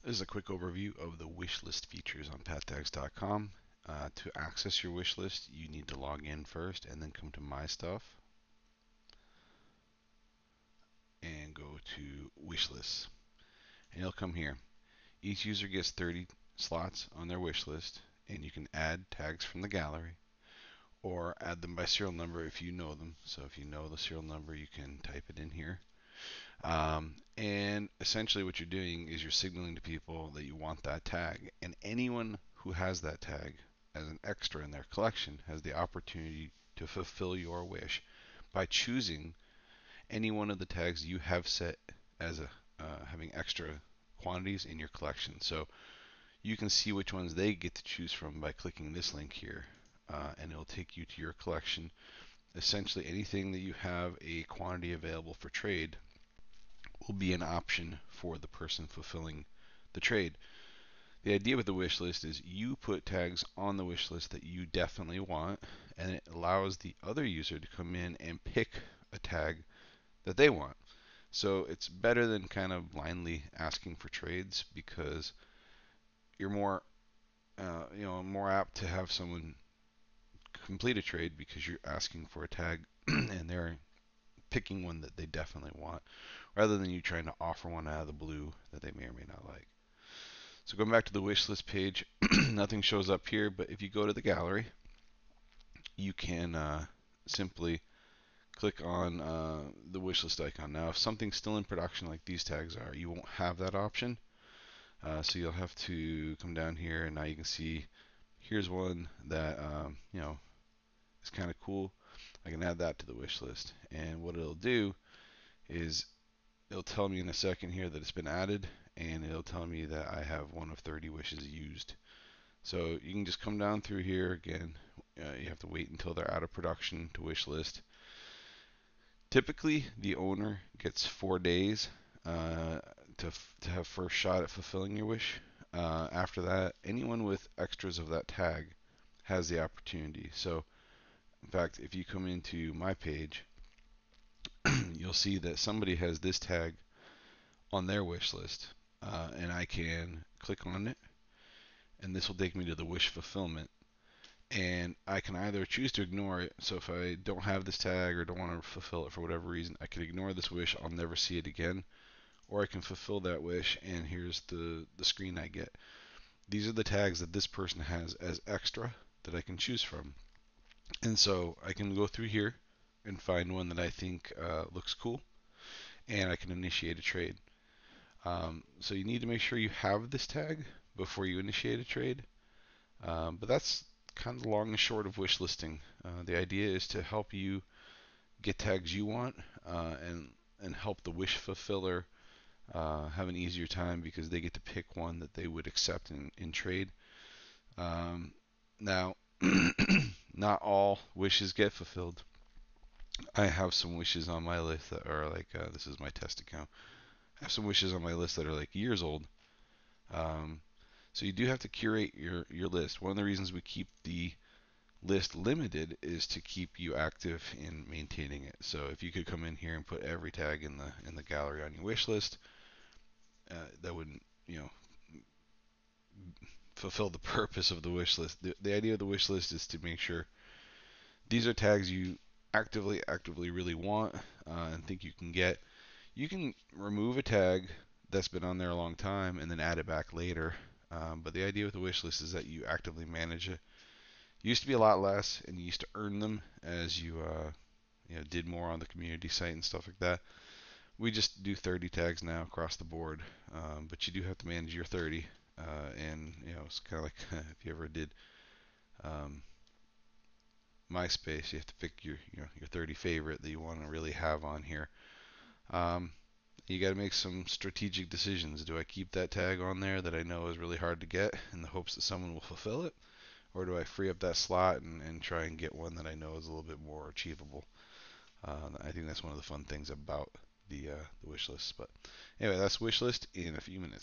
This is a quick overview of the wishlist features on Pathtags.com. To access your wishlist, you need to log in first and then come to My Stuff and go to Wishlists. And you'll come here. Each user gets 30 slots on their wishlist, and you can add tags from the gallery or add them by serial number if you know them. So if you know the serial number, you can type it in here. And essentially what you're doing is you're signaling to people that you want that tag. And anyone who has that tag as an extra in their collection has the opportunity to fulfill your wish by choosing any one of the tags you have set as having extra quantities in your collection. So you can see which ones they get to choose from by clicking this link here, and it'll take you to your collection. Essentially anything that you have a quantity available for trade will be an option for the person fulfilling the trade. The idea with the wish list is you put tags on the wish list that you definitely want, and it allows the other user to come in and pick a tag that they want. So it's better than kind of blindly asking for trades, because you're more apt to have someone complete a trade because you're asking for a tag and they're picking one that they definitely want, rather than you trying to offer one out of the blue that they may or may not like. So going back to the wish list page, nothing shows up here, but if you go to the gallery, you can simply click on the wish list icon. Now, if something's still in production like these tags are, you won't have that option. So you'll have to come down here, and now you can see here's one that is kind of cool. I can add that to the wish list, and what it'll do is it'll tell me in a second here that it's been added, and it'll tell me that I have one of 30 wishes used. So you can just come down through here again. You have to wait until they're out of production to wish list. Typically, the owner gets 4 days to have first shot at fulfilling your wish. After that, anyone with extras of that tag has the opportunity. So, in fact, if you come into my page, you'll see that somebody has this tag on their wish list, and I can click on it, and this will take me to the wish fulfillment. And I can either choose to ignore it. So if I don't have this tag or don't want to fulfill it for whatever reason, I can ignore this wish. I'll never see it again. Or I can fulfill that wish, and here's the screen I get. These are the tags that this person has as extra that I can choose from. And so I can go through here and find one that I think looks cool, and I can initiate a trade. So you need to make sure you have this tag before you initiate a trade. But that's kind of the long and short of wish listing. The idea is to help you get tags you want, and help the wish fulfiller have an easier time because they get to pick one that they would accept in trade. Now, not all wishes get fulfilled. I have some wishes on my list that are like, this is my test account. I have some wishes on my list that are like years old. Um, so you do have to curate your list. One of the reasons we keep the list limited is to keep you active in maintaining it. So if you could come in here and put every tag in the gallery on your wish list, that wouldn't fulfill the purpose of the wish list. The idea of the wish list is to make sure these are tags you actively really want and think you can get. You can remove a tag that's been on there a long time and then add it back later. But the idea with the wish list is that you actively manage it. It used to be a lot less, and you used to earn them as you did more on the community site and stuff like that. We just do 30 tags now across the board, but you do have to manage your 30. And it's kind of like if you ever did um, MySpace, you have to pick your 30 favorite that you want to really have on here. Um, you got to make some strategic decisions. Do I keep that tag on there that I know is really hard to get in the hopes that someone will fulfill it? Or do I free up that slot and try and get one that I know is a little bit more achievable? I think that's one of the fun things about the wish list. But anyway, that's wish list in a few minutes.